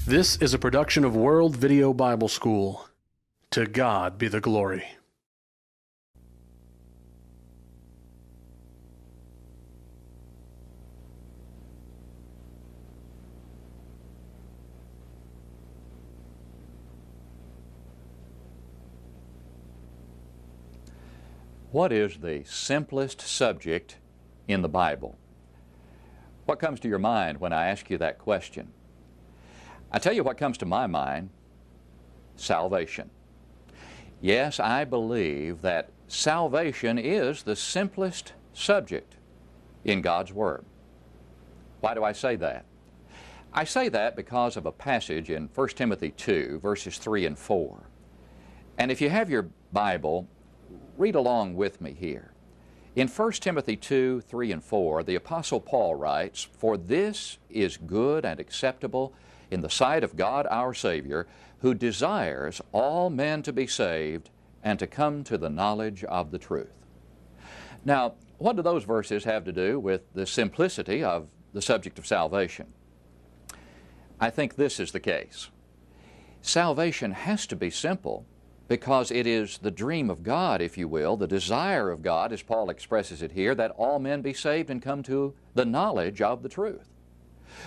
This is a production of World Video Bible School. To God be the glory. What is the simplest subject in the Bible? What comes to your mind when I ask you that question? I tell you what comes to my mind: salvation. Yes, I believe that salvation is the simplest subject in God's Word. Why do I say that? I say that because of a passage in 1 Timothy 2, verses 3 and 4. And if you have your Bible, read along with me here. In 1 Timothy 2, 3 and 4, the Apostle Paul writes, "For this is good and acceptable in the sight of God our Savior, who desires all men to be saved and to come to the knowledge of the truth." Now, what do those verses have to do with the simplicity of the subject of salvation? I think this is the case. Salvation has to be simple because it is the dream of God, if you will, the desire of God, as Paul expresses it here, that all men be saved and come to the knowledge of the truth.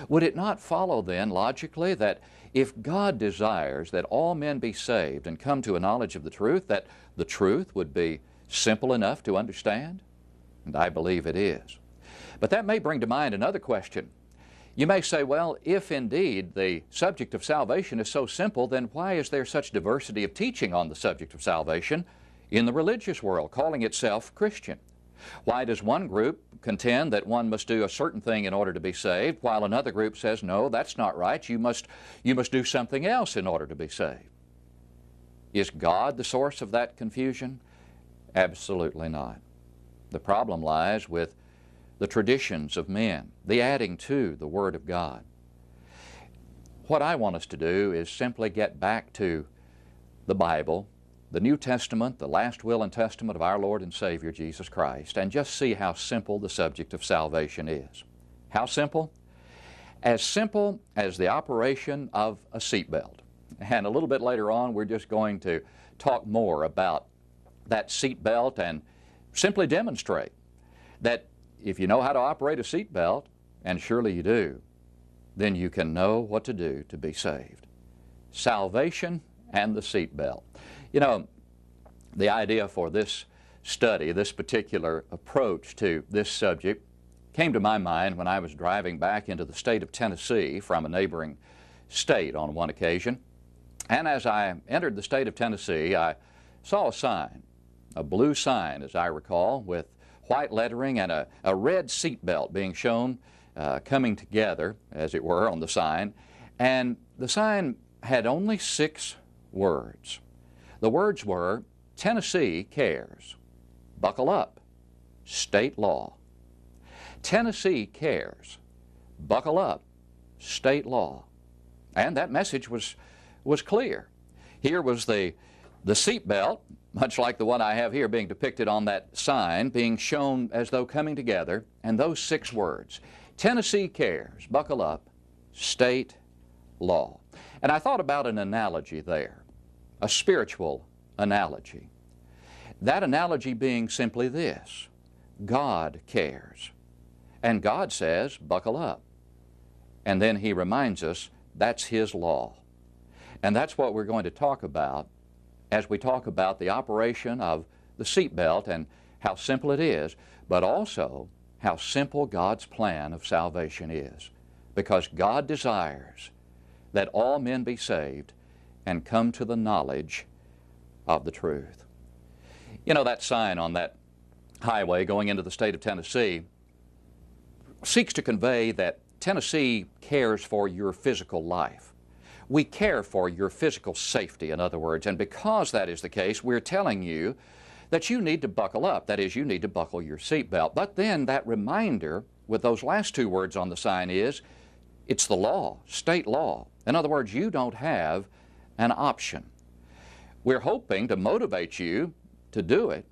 Would it not follow then, logically, that if God desires that all men be saved and come to a knowledge of the truth, that the truth would be simple enough to understand? And I believe it is. But that may bring to mind another question. You may say, well, if indeed the subject of salvation is so simple, then why is there such diversity of teaching on the subject of salvation in the religious world, calling itself Christian? Why does one group contend that one must do a certain thing in order to be saved, while another group says, no, that's not right, you must do something else in order to be saved? Is God the source of that confusion? Absolutely not. The problem lies with the traditions of men, the adding to the Word of God. What I want us to do is simply get back to the Bible, the New Testament, the last will and testament of our Lord and Savior Jesus Christ, and just see how simple the subject of salvation is. How simple? As simple as the operation of a seatbelt. And a little bit later on, we're just going to talk more about that seatbelt and simply demonstrate that if you know how to operate a seatbelt, and surely you do, then you can know what to do to be saved. Salvation and the seatbelt. You know, the idea for this study, this particular approach to this subject, came to my mind when I was driving back into the state of Tennessee from a neighboring state on one occasion. And as I entered the state of Tennessee, I saw a sign, a blue sign, as I recall, with white lettering and a red seatbelt being shown, coming together, as it were, on the sign. And the sign had only 6 words. The words were, "Tennessee cares. Buckle up. State law." Tennessee cares. Buckle up. State law. And that message was clear. Here was the seatbelt, much like the one I have here being depicted on that sign, being shown as though coming together, and those 6 words, "Tennessee cares, buckle up, state law." And I thought about an analogy there, a spiritual analogy. That analogy being simply this: God cares, and God says, buckle up. And then He reminds us that's His law. And that's what we're going to talk about as we talk about the operation of the seatbelt and how simple it is, but also how simple God's plan of salvation is. Because God desires that all men be saved and come to the knowledge of the truth. You know, that sign on that highway going into the state of Tennessee seeks to convey that Tennessee cares for your physical life. We care for your physical safety, in other words, and because that is the case, we're telling you that you need to buckle up. That is, you need to buckle your seatbelt. But then that reminder with those last 2 words on the sign is, it's the law, state law. In other words, you don't have an option. We're hoping to motivate you to do it,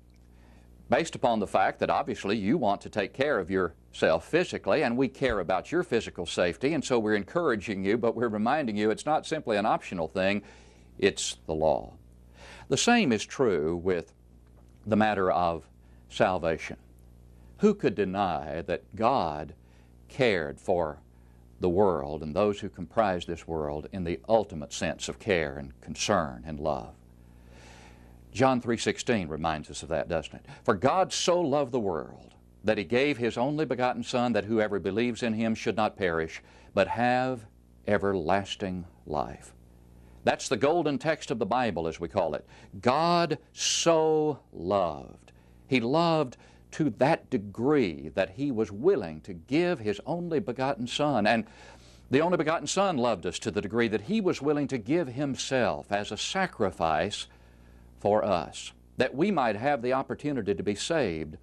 based upon the fact that obviously you want to take care of yourself physically, and we care about your physical safety, and so we're encouraging you, but we're reminding you it's not simply an optional thing, it's the law. The same is true with the matter of salvation. Who could deny that God cared for the world and those who comprise this world in the ultimate sense of care and concern and love? John 3:16 reminds us of that, doesn't it? For God so loved the world that He gave His only begotten Son, that whoever believes in Him should not perish, but have everlasting life. That's the golden text of the Bible, as we call it. God so loved. He loved to that degree that He was willing to give His only begotten Son. And the only begotten Son loved us to the degree that He was willing to give Himself as a sacrifice for us, that we might have the opportunity to be saved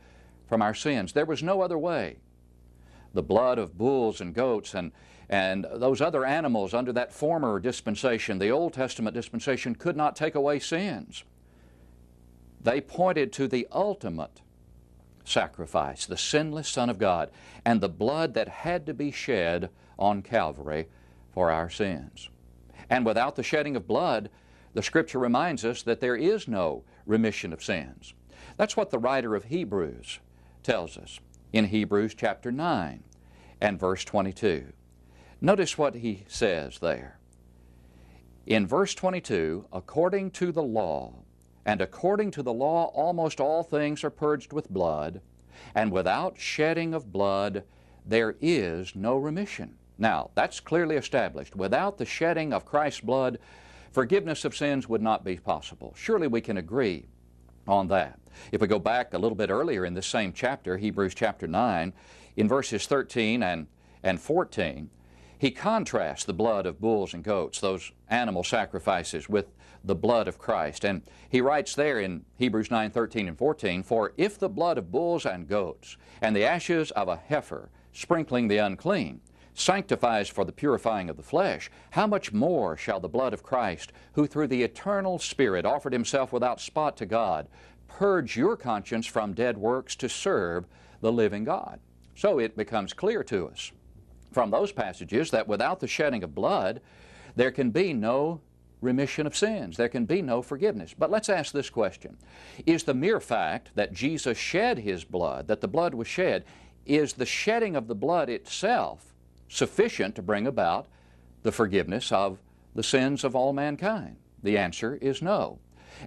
from our sins. There was no other way. The blood of bulls and goats and those other animals under that former dispensation, the Old Testament dispensation, could not take away sins. They pointed to the ultimate sacrifice, the sinless Son of God, and the blood that had to be shed on Calvary for our sins. And without the shedding of blood, the Scripture reminds us that there is no remission of sins. That's what the writer of Hebrews tells us in Hebrews chapter 9 and verse 22. Notice what he says there. In verse 22, according to the law, and according to the law almost all things are purged with blood, and without shedding of blood there is no remission. Now, that's clearly established. Without the shedding of Christ's blood, forgiveness of sins would not be possible. Surely we can agree on that. If we go back a little bit earlier in this same chapter, Hebrews chapter 9, in verses 13 and 14, he contrasts the blood of bulls and goats, those animal sacrifices, with the blood of Christ. And he writes there in Hebrews 9, 13 and 14, For if the blood of bulls and goats and the ashes of a heifer, sprinkling the unclean, sanctifies for the purifying of the flesh, how much more shall the blood of Christ, who through the eternal Spirit offered Himself without spot to God, purge your conscience from dead works to serve the living God? So it becomes clear to us from those passages that without the shedding of blood, there can be no remission of sins. There can be no forgiveness. But let's ask this question. Is the mere fact that Jesus shed His blood, that the blood was shed, is the shedding of the blood itself sufficient to bring about the forgiveness of the sins of all mankind? The answer is no.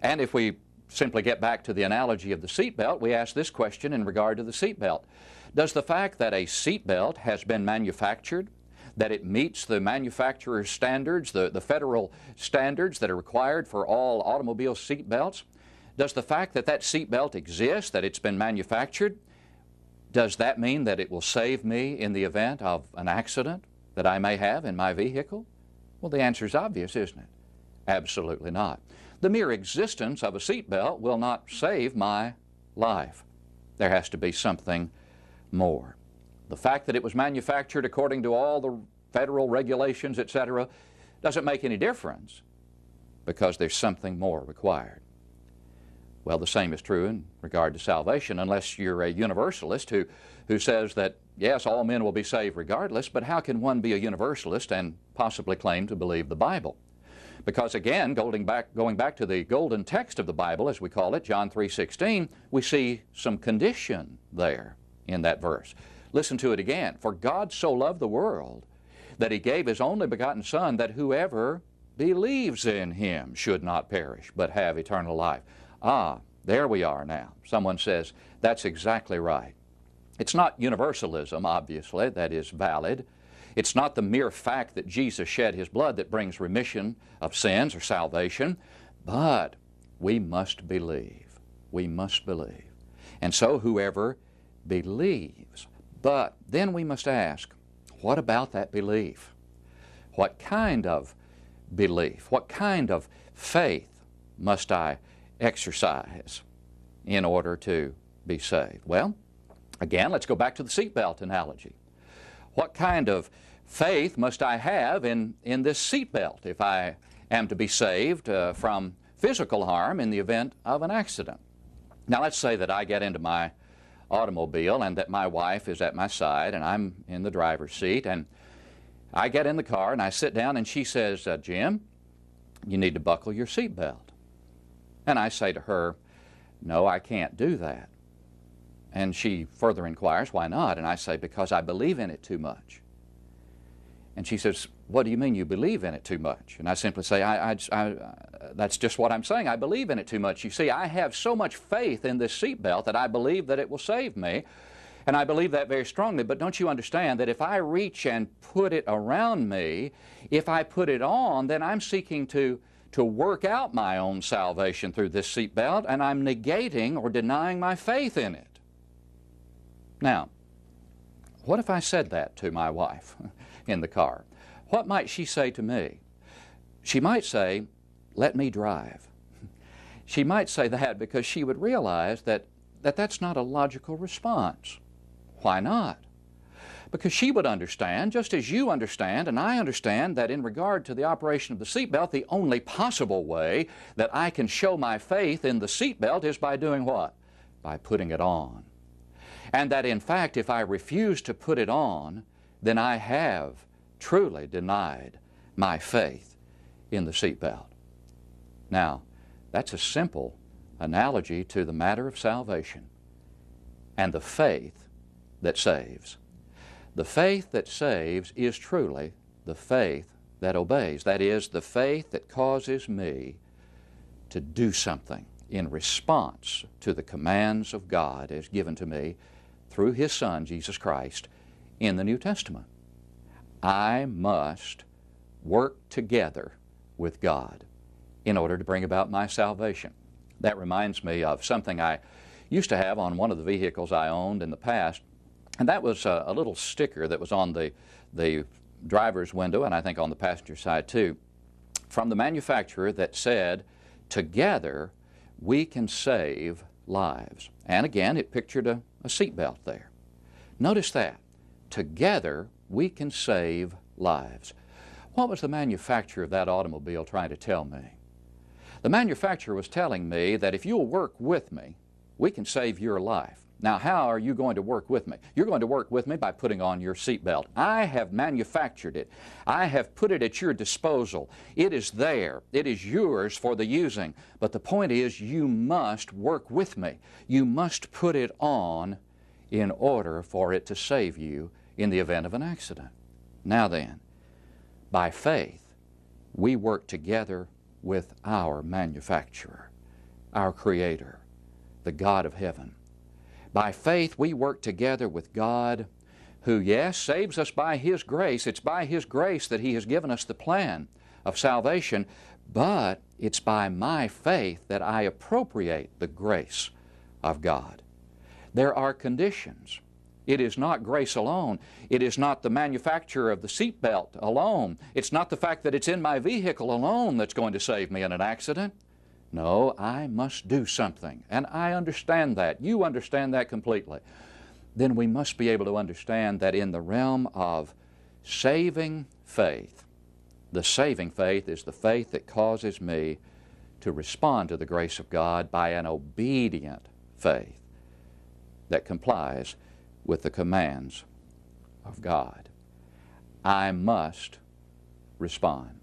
And if we simply get back to the analogy of the seatbelt, we ask this question in regard to the seatbelt. Does the fact that a seatbelt has been manufactured, that it meets the manufacturer's standards, the federal standards that are required for all automobile seatbelts, does the fact that that seatbelt exists, that it's been manufactured, does that mean that it will save me in the event of an accident that I may have in my vehicle? Well, the answer is obvious, isn't it? Absolutely not. The mere existence of a seatbelt will not save my life. There has to be something more. The fact that it was manufactured according to all the federal regulations, etc., doesn't make any difference because there's something more required. Well, the same is true in regard to salvation, unless you're a universalist who says that, yes, all men will be saved regardless, but how can one be a universalist and possibly claim to believe the Bible? Because again, going back to the golden text of the Bible, as we call it, John 3:16, we see some condition there in that verse. Listen to it again. For God so loved the world that He gave His only begotten Son, that whoever believes in Him should not perish, but have eternal life. Ah, there we are now. Someone says, that's exactly right. It's not universalism, obviously, that is valid. It's not the mere fact that Jesus shed His blood that brings remission of sins or salvation, but we must believe. We must believe. And so whoever believes. But then we must ask, what about that belief? What kind of belief? What kind of faith must I exercise in order to be saved? Well, again, let's go back to the seatbelt analogy. What kind of faith must I have in this seatbelt if I am to be saved from physical harm in the event of an accident? Now let's say that I get into my automobile and that my wife is at my side and I'm in the driver's seat, and I get in the car and I sit down and she says, Jim, you need to buckle your seatbelt. And I say to her, no, I can't do that. And she further inquires, why not? And I say, because I believe in it too much. And she says, what do you mean you believe in it too much? And I simply say, that's just what I'm saying. I believe in it too much. You see, I have so much faith in this seatbelt that I believe that it will save me. And I believe that very strongly. But don't you understand that if I reach and put it around me, if I put it on, then I'm seeking to work out my own salvation through this seatbelt, and I'm negating or denying my faith in it. Now, what if I said that to my wife in the car? What might she say to me? She might say, let me drive. She might say that because she would realize that that's not a logical response. Why not? Because she would understand, just as you understand and I understand, that in regard to the operation of the seatbelt, the only possible way that I can show my faith in the seatbelt is by doing what? By putting it on. And that in fact, if I refuse to put it on, then I have truly denied my faith in the seatbelt. Now, that's a simple analogy to the matter of salvation and the faith that saves. The faith that saves is truly the faith that obeys. That is, the faith that causes me to do something in response to the commands of God as given to me through His Son, Jesus Christ, in the New Testament. I must work together with God in order to bring about my salvation. That reminds me of something I used to have on one of the vehicles I owned in the past, and that was a little sticker that was on the driver's window, and I think on the passenger side too, from the manufacturer that said, together we can save lives. And again, it pictured a seatbelt there. Notice that. Together we can save lives. What was the manufacturer of that automobile trying to tell me? The manufacturer was telling me that if you'll work with me, we can save your life. Now, how are you going to work with me? You're going to work with me by putting on your seatbelt. I have manufactured it. I have put it at your disposal. It is there. It is yours for the using. But the point is, you must work with me. You must put it on in order for it to save you in the event of an accident. Now then, by faith, we work together with our manufacturer, our Creator, the God of heaven. By faith, we work together with God who, yes, saves us by His grace. It's by His grace that He has given us the plan of salvation, but it's by my faith that I appropriate the grace of God. There are conditions. It is not grace alone. It is not the manufacturer of the seatbelt alone. It's not the fact that it's in my vehicle alone that's going to save me in an accident. No, I must do something, and I understand that. You understand that completely. Then we must be able to understand that in the realm of saving faith, the saving faith is the faith that causes me to respond to the grace of God by an obedient faith that complies with the commands of God. I must respond.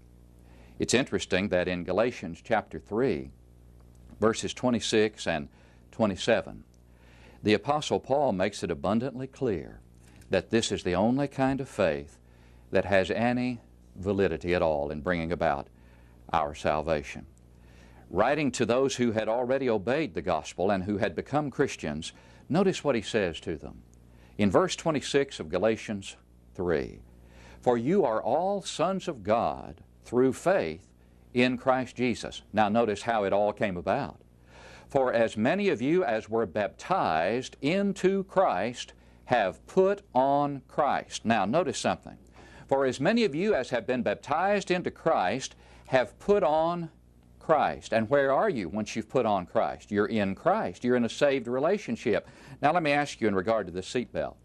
It's interesting that in Galatians chapter 3, verses 26 and 27, the Apostle Paul makes it abundantly clear that this is the only kind of faith that has any validity at all in bringing about our salvation. Writing to those who had already obeyed the gospel and who had become Christians, notice what he says to them. In verse 26 of Galatians 3, "For you are all sons of God through faith in Christ Jesus." Now notice how it all came about. "For as many of you as were baptized into Christ have put on Christ." Now notice something. "For as many of you as have been baptized into Christ have put on Christ." And where are you once you've put on Christ? You're in Christ. You're in a saved relationship. Now let me ask you in regard to the seatbelt.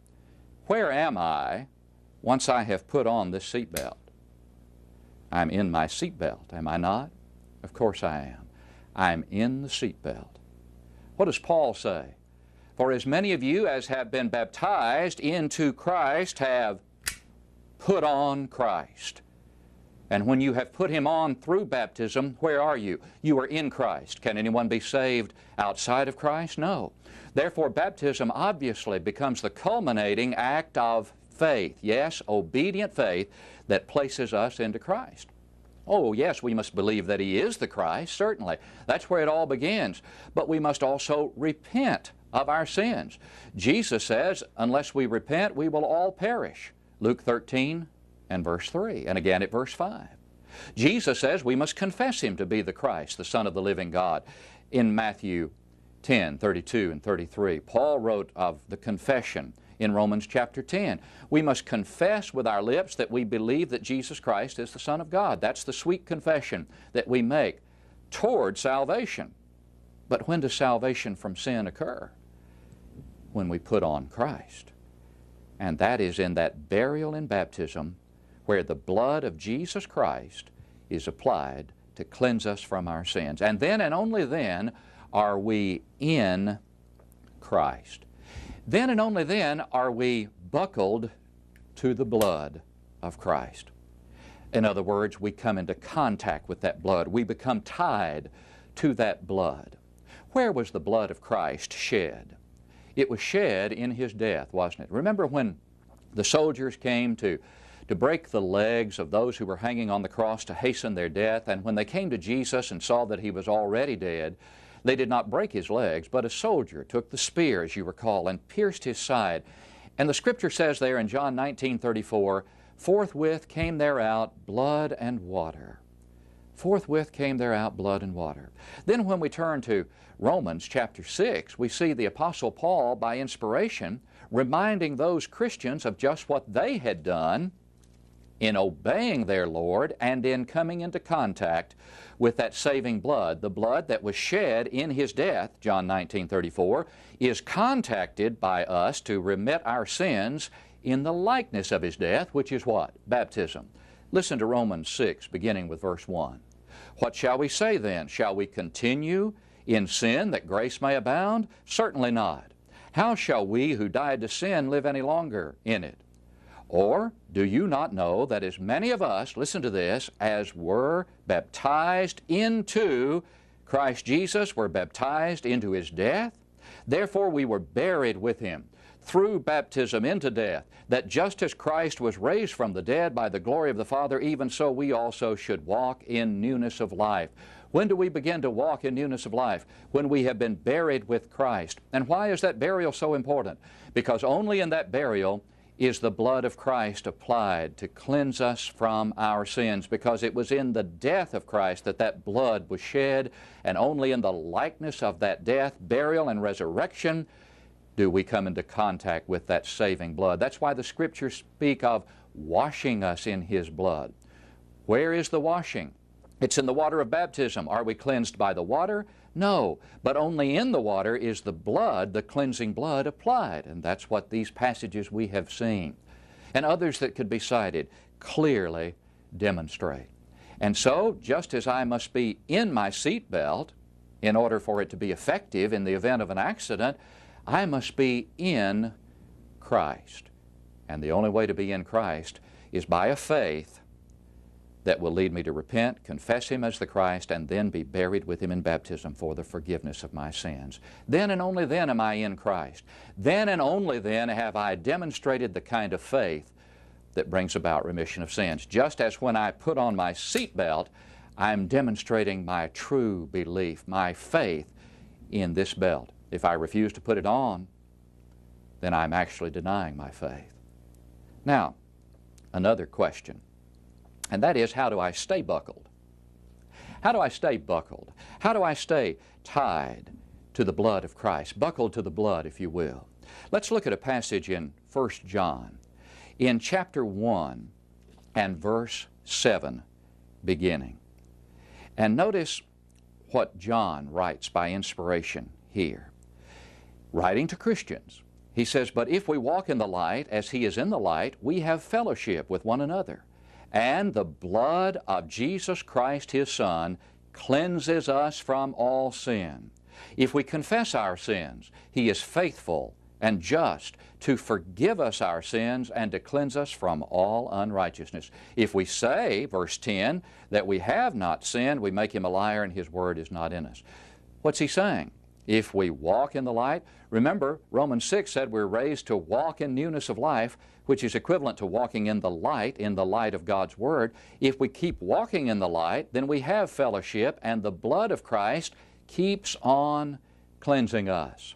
Where am I once I have put on this seatbelt? I'm in my seatbelt, am I not? Of course I am. I'm in the seatbelt. What does Paul say? For as many of you as have been baptized into Christ have put on Christ. And when you have put Him on through baptism, where are you? You are in Christ. Can anyone be saved outside of Christ? No. Therefore, baptism obviously becomes the culminating act of faith. Yes, obedient faith that places us into Christ. Oh, yes, we must believe that He is the Christ, certainly. That's where it all begins. But we must also repent of our sins. Jesus says, unless we repent, we will all perish. Luke 13 and verse 3, and again at verse 5. Jesus says we must confess Him to be the Christ, the Son of the living God, in Matthew 10, 32 and 33. Paul wrote of the confession in Romans chapter 10. We must confess with our lips that we believe that Jesus Christ is the Son of God. That's the sweet confession that we make toward salvation. But when does salvation from sin occur? When we put on Christ. And that is in that burial in baptism where the blood of Jesus Christ is applied to cleanse us from our sins. And then and only then are we in Christ. Then and only then are we buckled to the blood of Christ. In other words, we come into contact with that blood. We become tied to that blood. Where was the blood of Christ shed? It was shed in His death, wasn't it? Remember when the soldiers came to break the legs of those who were hanging on the cross to hasten their death, and when they came to Jesus and saw that He was already dead, they did not break His legs, but a soldier took the spear, as you recall, and pierced His side. And the Scripture says there in John 19:34, forthwith came there out blood and water. Forthwith came there out blood and water. Then when we turn to Romans chapter 6, we see the Apostle Paul, by inspiration, reminding those Christians of just what they had done in obeying their Lord and in coming into contact with that saving blood. The blood that was shed in His death, John 19:34, is contacted by us to remit our sins in the likeness of His death, which is what? Baptism. Listen to Romans 6, beginning with verse 1. What shall we say then? Shall we continue in sin that grace may abound? Certainly not. How shall we who died to sin live any longer in it? Or do you not know that as many of us, listen to this, as were baptized into Christ Jesus, were baptized into His death? Therefore we were buried with Him through baptism into death, that just as Christ was raised from the dead by the glory of the Father, even so we also should walk in newness of life. When do we begin to walk in newness of life? When we have been buried with Christ. And why is that burial so important? Because only in that burial is the blood of Christ applied to cleanse us from our sins, because it was in the death of Christ that that blood was shed, and only in the likeness of that death, burial, and resurrection do we come into contact with that saving blood. That's why the Scriptures speak of washing us in His blood. Where is the washing? It's in the water of baptism. Are we cleansed by the water? No, but only in the water is the blood, the cleansing blood, applied. And that's what these passages we have seen, and others that could be cited, clearly demonstrate. And so, just as I must be in my seatbelt in order for it to be effective in the event of an accident, I must be in Christ. And the only way to be in Christ is by a faith that will lead me to repent, confess Him as the Christ, and then be buried with Him in baptism for the forgiveness of my sins. Then and only then am I in Christ. Then and only then have I demonstrated the kind of faith that brings about remission of sins. Just as when I put on my seatbelt, I'm demonstrating my true belief, my faith in this belt. If I refuse to put it on, then I'm actually denying my faith. Now, another question. And that is, how do I stay buckled? How do I stay buckled? How do I stay tied to the blood of Christ? Buckled to the blood, if you will. Let's look at a passage in 1 John, in chapter 1 and verse 7 beginning. And notice what John writes by inspiration here. Writing to Christians, he says, "But if we walk in the light as He is in the light, we have fellowship with one another. And the blood of Jesus Christ His Son cleanses us from all sin. If we confess our sins, He is faithful and just to forgive us our sins and to cleanse us from all unrighteousness. If we say, verse 10, that we have not sinned, we make Him a liar and His word is not in us. What's He saying? If we walk in the light, remember Romans 6 said we're raised to walk in newness of life, which is equivalent to walking in the light of God's Word. If we keep walking in the light, then we have fellowship, and the blood of Christ keeps on cleansing us.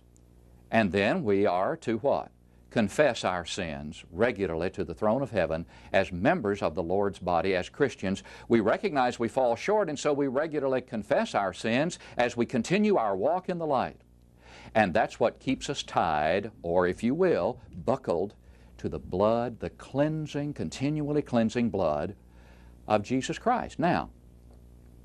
And then we are to what? Confess our sins regularly to the throne of heaven as members of the Lord's body, as Christians. We recognize we fall short, and so we regularly confess our sins as we continue our walk in the light. And that's what keeps us tied, or if you will, buckled to the blood, the cleansing, continually cleansing blood of Jesus Christ. Now,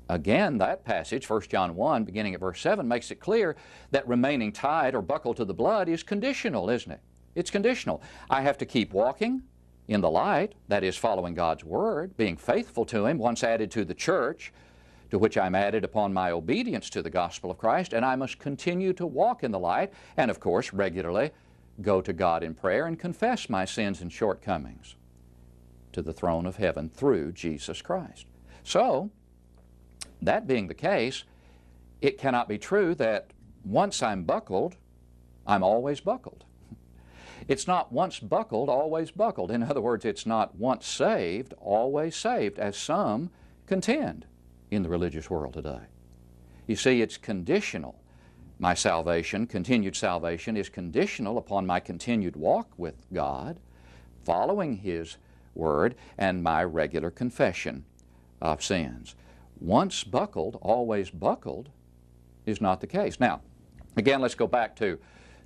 again, that passage, 1 John 1, beginning at verse 7, makes it clear that remaining tied or buckled to the blood is conditional, isn't it? It's conditional. I have to keep walking in the light, that is, following God's Word, being faithful to Him, once added to the church, to which I'm added upon my obedience to the gospel of Christ, and I must continue to walk in the light, and of course, regularly go to God in prayer and confess my sins and shortcomings to the throne of heaven through Jesus Christ. So, that being the case, it cannot be true that once I'm buckled, I'm always buckled. It's not once buckled, always buckled. In other words, it's not once saved, always saved, as some contend in the religious world today. You see, it's conditional. My salvation, continued salvation, is conditional upon my continued walk with God, following His Word, and my regular confession of sins. Once buckled, always buckled is not the case. Now, again, let's go back to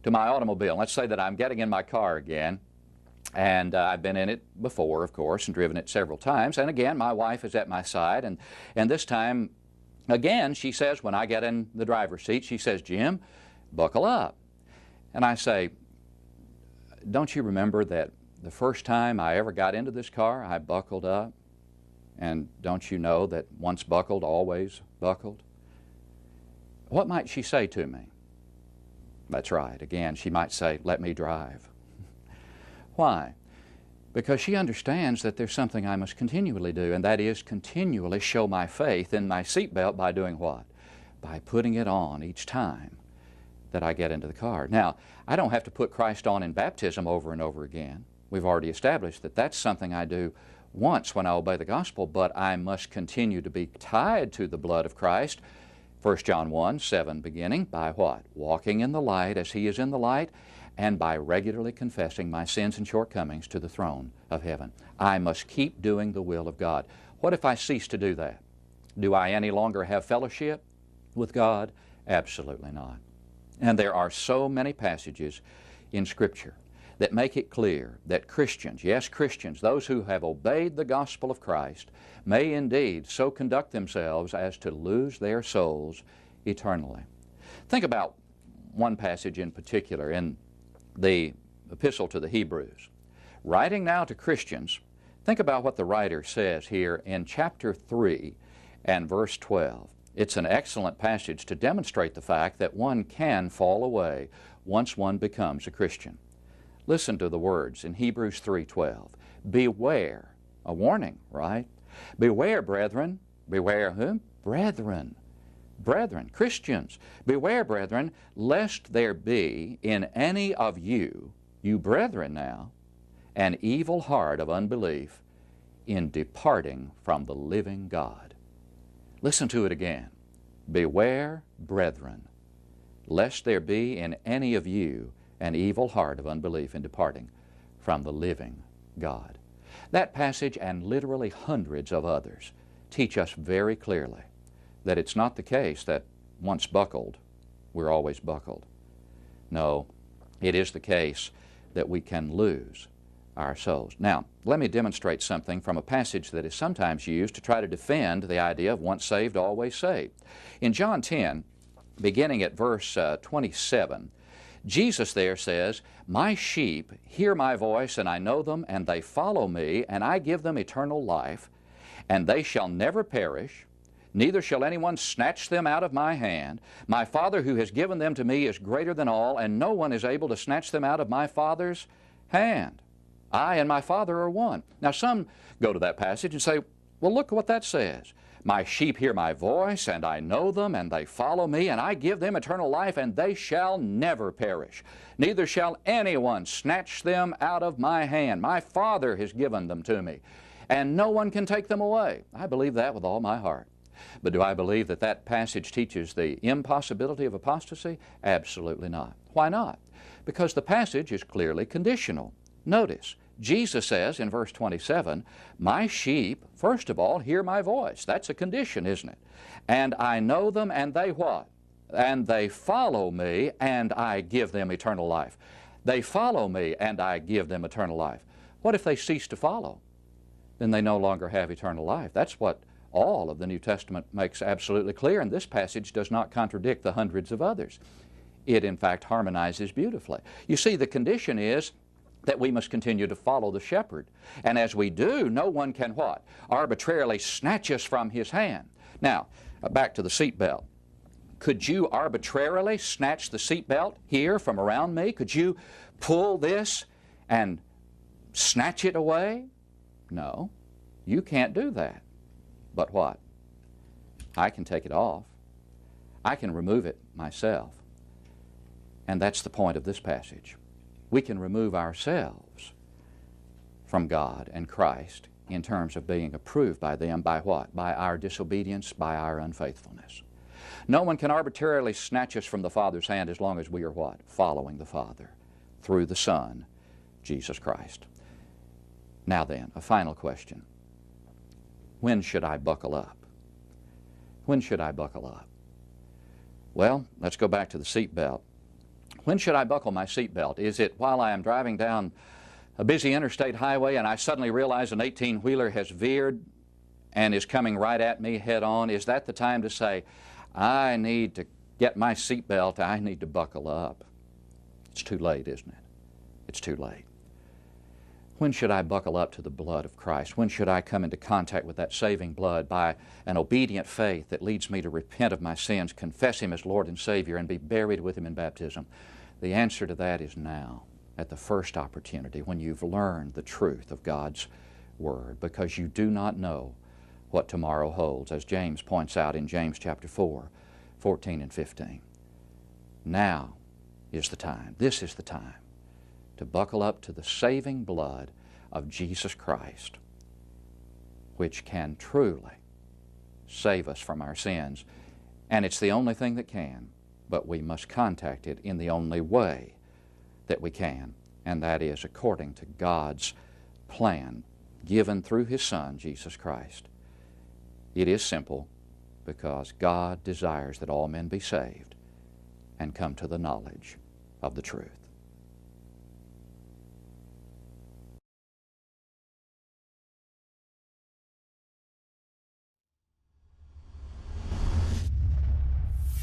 my automobile. Let's say that I'm getting in my car again, and I've been in it before, of course, and driven it several times. And again, my wife is at my side, and this time, again, she says, when I get in the driver's seat, she says, "Jim, buckle up." And I say, "Don't you remember that the first time I ever got into this car, I buckled up? And don't you know that once buckled, always buckled?" What might she say to me? That's right. Again, she might say, "Let me drive." Why? Because she understands that there's something I must continually do, and that is continually show my faith in my seatbelt by doing what? By putting it on each time that I get into the car. Now, I don't have to put Christ on in baptism over and over again. We've already established that that's something I do once when I obey the gospel, but I must continue to be tied to the blood of Christ, 1 John 1, 7 beginning, by what? Walking in the light as He is in the light, and by regularly confessing my sins and shortcomings to the throne of heaven. I must keep doing the will of God. What if I cease to do that? Do I any longer have fellowship with God? Absolutely not. And there are so many passages in Scripture that make it clear that Christians, yes, Christians, those who have obeyed the gospel of Christ, may indeed so conduct themselves as to lose their souls eternally. Think about one passage in particular in the epistle to the Hebrews. Writing now to Christians, think about what the writer says here in chapter 3 and verse 12. It's an excellent passage to demonstrate the fact that one can fall away once one becomes a Christian. Listen to the words in Hebrews 3:12. Beware, a warning, right? Beware, brethren. Beware whom? Brethren. Brethren, Christians. Beware, brethren, lest there be in any of you, you brethren now, an evil heart of unbelief in departing from the living God. Listen to it again. Beware, brethren, lest there be in any of you an evil heart of unbelief in departing from the living God. That passage and literally hundreds of others teach us very clearly that it's not the case that once buckled, we're always buckled. No, it is the case that we can lose our souls. Now, let me demonstrate something from a passage that is sometimes used to try to defend the idea of once saved, always saved. In John 10, beginning at verse 27, Jesus there says, "My sheep hear my voice, and I know them, and they follow me, and I give them eternal life, and they shall never perish. neither shall anyone snatch them out of my hand. My Father who has given them to me is greater than all, and no one is able to snatch them out of my Father's hand. I and my Father are one. Now some go to that passage and say, well, look what that says. My sheep hear my voice, and I know them, and they follow me, and I give them eternal life, and they shall never perish. Neither shall anyone snatch them out of my hand. My Father has given them to me, and no one can take them away. I believe that with all my heart. But do I believe that that passage teaches the impossibility of apostasy? Absolutely not. Why not? Because the passage is clearly conditional. Notice, Jesus says in verse 27, my sheep, first of all, hear my voice. That's a condition, isn't it? And I know them, and they what? And they follow me, and I give them eternal life. They follow me, and I give them eternal life. What if they cease to follow? Then they no longer have eternal life. That's what all of the New Testament makes absolutely clear, and this passage does not contradict the hundreds of others. It, in fact, harmonizes beautifully. You see, the condition is that we must continue to follow the shepherd. And as we do, no one can what? Arbitrarily snatch us from his hand. Now, back to the seatbelt. Could you arbitrarily snatch the seatbelt here from around me? Could you pull this and snatch it away? No, you can't do that. But what? I can take it off. I can remove it myself. And that's the point of this passage. We can remove ourselves from God and Christ in terms of being approved by them by what? By our disobedience, by our unfaithfulness. No one can arbitrarily snatch us from the Father's hand as long as we are what? Following the Father through the Son, Jesus Christ. Now then, a final question. When should I buckle up? When should I buckle up? Well, let's go back to the seatbelt. When should I buckle my seatbelt? Is it while I am driving down a busy interstate highway and I suddenly realize an 18-wheeler has veered and is coming right at me head on? Is that the time to say, I need to get my seatbelt, I need to buckle up? It's too late, isn't it? It's too late. When should I buckle up to the blood of Christ? When should I come into contact with that saving blood by an obedient faith that leads me to repent of my sins, confess Him as Lord and Savior, and be buried with Him in baptism? The answer to that is now, at the first opportunity, when you've learned the truth of God's Word, because you do not know what tomorrow holds, as James points out in James chapter 4, 14 and 15. Now is the time, this is the time, to buckle up to the saving blood of Jesus Christ, which can truly save us from our sins. And it's the only thing that can, but we must contact it in the only way that we can, and that is according to God's plan given through His Son, Jesus Christ. It is simple because God desires that all men be saved and come to the knowledge of the truth.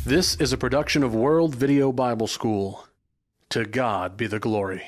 This is a production of World Video Bible School. To God be the glory.